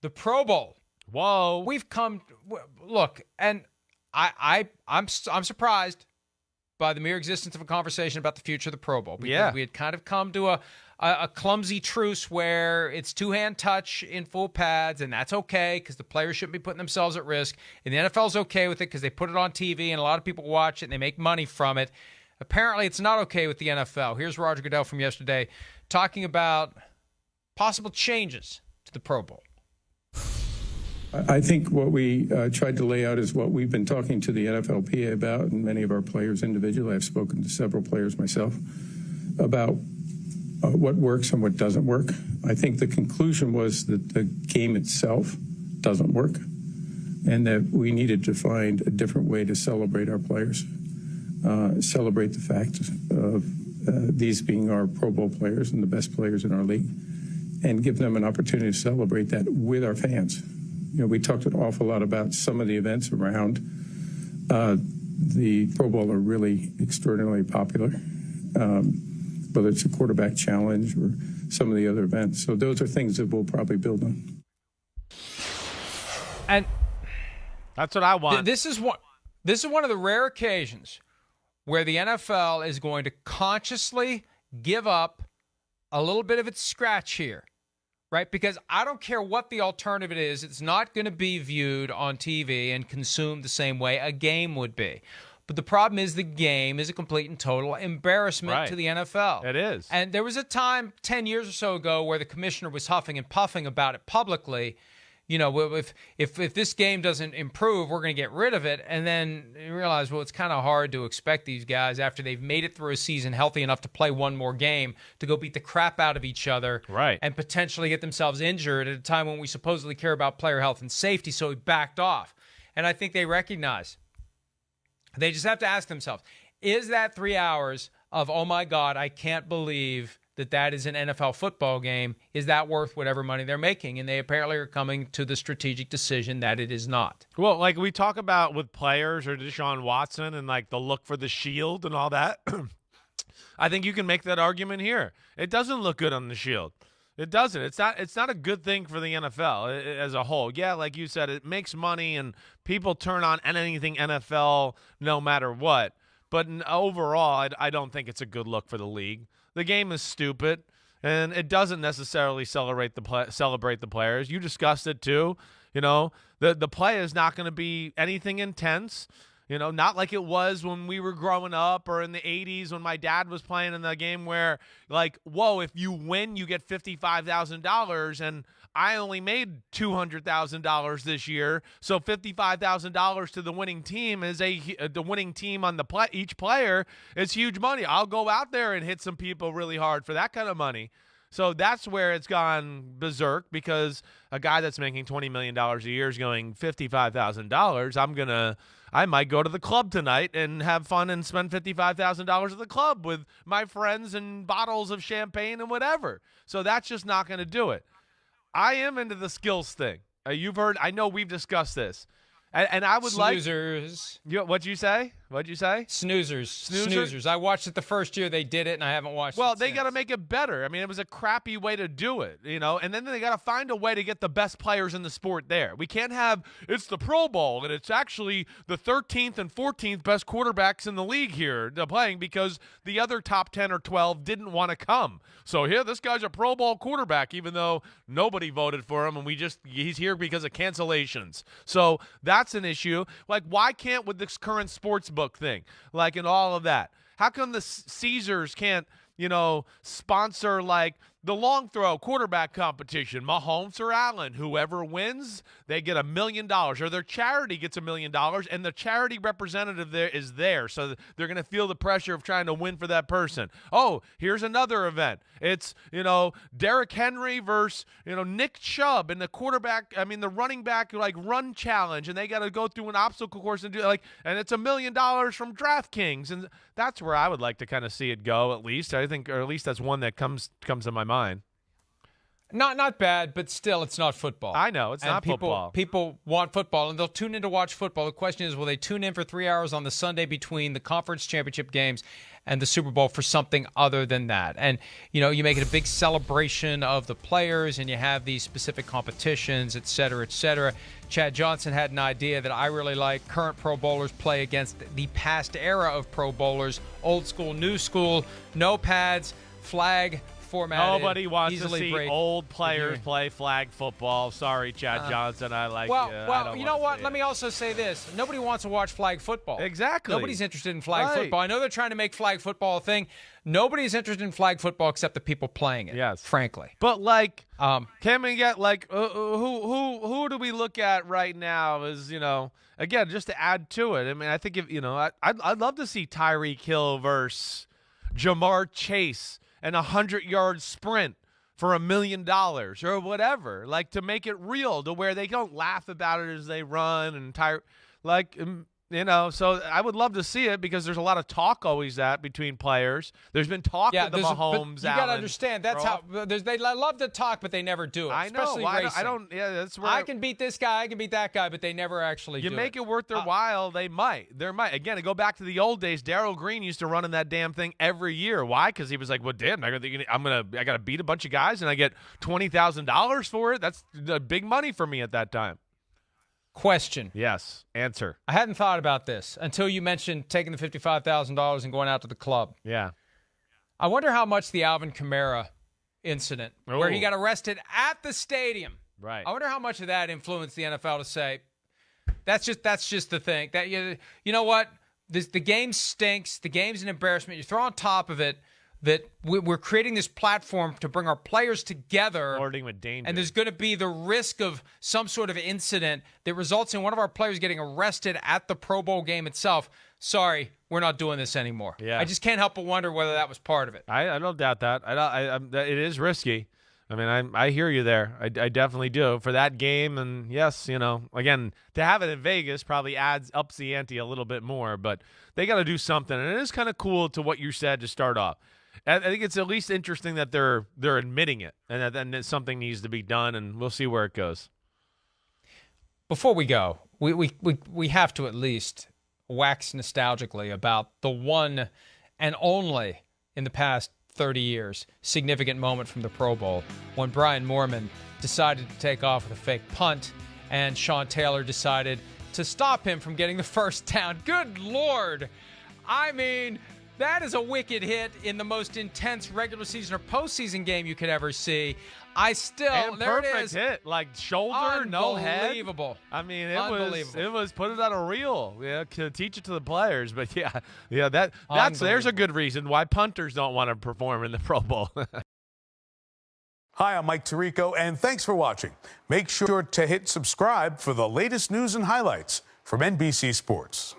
The Pro Bowl. Whoa. We've come look, and I'm surprised by the mere existence of a conversation about the future of the Pro Bowl, because we had kind of come to a clumsy truce where it's two-hand touch in full pads, and that's okay because the players shouldn't be putting themselves at risk. And the NFL's okay with it because they put it on TV and a lot of people watch it and they make money from it. Apparently, it's not okay with the NFL. Here's Roger Goodell from yesterday talking about possible changes to the Pro Bowl. I think what we tried to lay out is what we've been talking to the NFLPA about, and many of our players individually. I've spoken to several players myself about what works and what doesn't work. I think the conclusion was that the game itself doesn't work and that we needed to find a different way to celebrate our players, celebrate the fact of these being our Pro Bowl players and the best players in our league, and give them an opportunity to celebrate that with our fans. You know, we talked an awful lot about some of the events around the Pro Bowl are really extraordinarily popular, whether it's a quarterback challenge or some of the other events. So those are things that we'll probably build on. And that's what I want. This is one of the rare occasions where the NFL is going to consciously give up a little bit of its scratch here. Right? Because I don't care what the alternative is, it's not going to be viewed on TV and consumed the same way a game would be. But the problem is the game is a complete and total embarrassment to the NFL. It is. And there was a time 10 years or so ago where the commissioner was huffing and puffing about it publicly. You know, if this game doesn't improve, we're going to get rid of it. And then you realize, well, it's kind of hard to expect these guys, after they've made it through a season healthy enough to play one more game, to go beat the crap out of each other and potentially get themselves injured at a time when we supposedly care about player health and safety. So he backed off. And I think they recognize. They just have to ask themselves, is that 3 hours of, oh, my God, I can't believe that is an NFL football game, is that worth whatever money they're making? And they apparently are coming to the strategic decision that it is not. Well, like we talk about with players or Deshaun Watson and like the look for the shield and all that, I think you can make that argument here. It doesn't look good on the shield. It doesn't. It's not a good thing for the NFL as a whole. Yeah, like you said, it makes money and people turn on anything NFL no matter what. But overall, I don't think it's a good look for the league. The game is stupid, and it doesn't necessarily celebrate the players. You discussed it too. You know, the play is not going to be anything intense. You know, not like it was when we were growing up or in the 80s when my dad was playing in the game where, like, whoa, if you win, you get $55,000, and I only made $200,000 this year, so $55,000 to the winning team is the winning team on each player is huge money. I'll go out there and hit some people really hard for that kind of money. So that's where it's gone berserk, because a guy that's making $20 million a year is going $55,000. I might go to the club tonight and have fun and spend $55,000 at the club with my friends and bottles of champagne and whatever. So that's just not going to do it. I am into the skills thing. You've heard, I know we've discussed this. And I would Snoozers. What'd you say? Snoozers. I watched it the first year they did it, and I haven't watched it Well, they since. got to make it better. I mean, it was a crappy way to do it, you know, and then they got to find a way to get the best players in the sport there. We can't have, it's the Pro Bowl, and it's actually the 13th and 14th best quarterbacks in the league here playing because the other top 10 or 12 didn't want to come. So here, this guy's a Pro Bowl quarterback, even though nobody voted for him, and he's here because of cancellations. So that's an issue. Like, why can't, with this current sports book thing, like in all of that, how come the Caesars can't, you know, sponsor like the long throw quarterback competition, Mahomes or Allen? Whoever wins, they get $1 million, or their charity gets $1 million, and the charity representative there is there, so they're going to feel the pressure of trying to win for that person. Oh, here's another event. It's, you know, Derrick Henry versus, you know, Nick Chubb in the running back like run challenge, and they got to go through an obstacle course and do like, and it's $1 million from DraftKings, and that's where I would like to kind of see it go, at least. I think, or at least that's one that comes to my mind. Not bad, but still, it's not football. I know, it's not football. People want football, and they'll tune in to watch football. The question is, will they tune in for 3 hours on the Sunday between the conference championship games and the Super Bowl for something other than that? And, you make it a big celebration of the players, and you have these specific competitions, et cetera, et cetera. Chad Johnson had an idea that I really like. Current Pro Bowlers play against the past era of Pro Bowlers, old school, new school, no pads, flag formatted. Nobody wants to see break. old players play flag football. Sorry, Chad Johnson. I like Well, you know what? Let me also say this. Nobody wants to watch flag football. Exactly. Nobody's interested in flag football. I know they're trying to make flag football a thing. Nobody's interested in flag football except the people playing it. Yes. Frankly. But can we get who do we look at right now as, again, just to add to it. I mean, I think if, I'd love to see Tyreek Hill versus Jamar Chase and a 100-yard sprint for $1 million or whatever, to make it real, to where they don't laugh about it as they run and so I would love to see it, because there's a lot of talk always between players. There's been talk with the Mahomes. You got to understand, that's how they love to talk, but they never do it. I know. Especially racing. I don't. Yeah, that's where I can beat this guy. I can beat that guy, but they never actually do it. You make it worth their while. There might. Again, to go back to the old days, Darryl Green used to run in that damn thing every year. Why? Because he was like, well, damn, I got to beat a bunch of guys, and I get $20,000 for it. That's big money for me at that time. Question. Yes. Answer. I hadn't thought about this until you mentioned taking the $55,000 and going out to the club. Yeah. I wonder how much the Alvin Kamara incident, where he got arrested at the stadium. Right. I wonder how much of that influenced the NFL to say, that's just the thing. That you know what? The game stinks. The game's an embarrassment. You throw on top of it that we're creating this platform to bring our players together. Flirting with danger. And there's going to be the risk of some sort of incident that results in one of our players getting arrested at the Pro Bowl game itself. Sorry, we're not doing this anymore. Yeah. I just can't help but wonder whether that was part of it. I don't doubt that. It is risky. I mean, I hear you there. I definitely do for that game. And yes, again, to have it in Vegas probably ups the ante a little bit more, but they got to do something. And it is kind of cool to what you said to start off. I think it's at least interesting that they're admitting it, and that something needs to be done, and we'll see where it goes. Before we go, we have to at least wax nostalgically about the one and only in the past 30 years significant moment from the Pro Bowl, when Brian Moorman decided to take off with a fake punt, and Sean Taylor decided to stop him from getting the first down. Good Lord! I mean, that is a wicked hit in the most intense regular season or postseason game you could ever see. There perfect it is. Hit, shoulder, no head. Unbelievable. I mean, it was put it on a reel, to teach it to the players. But there's a good reason why punters don't want to perform in the Pro Bowl. Hi, I'm Mike Tirico, and thanks for watching. Make sure to hit subscribe for the latest news and highlights from NBC Sports.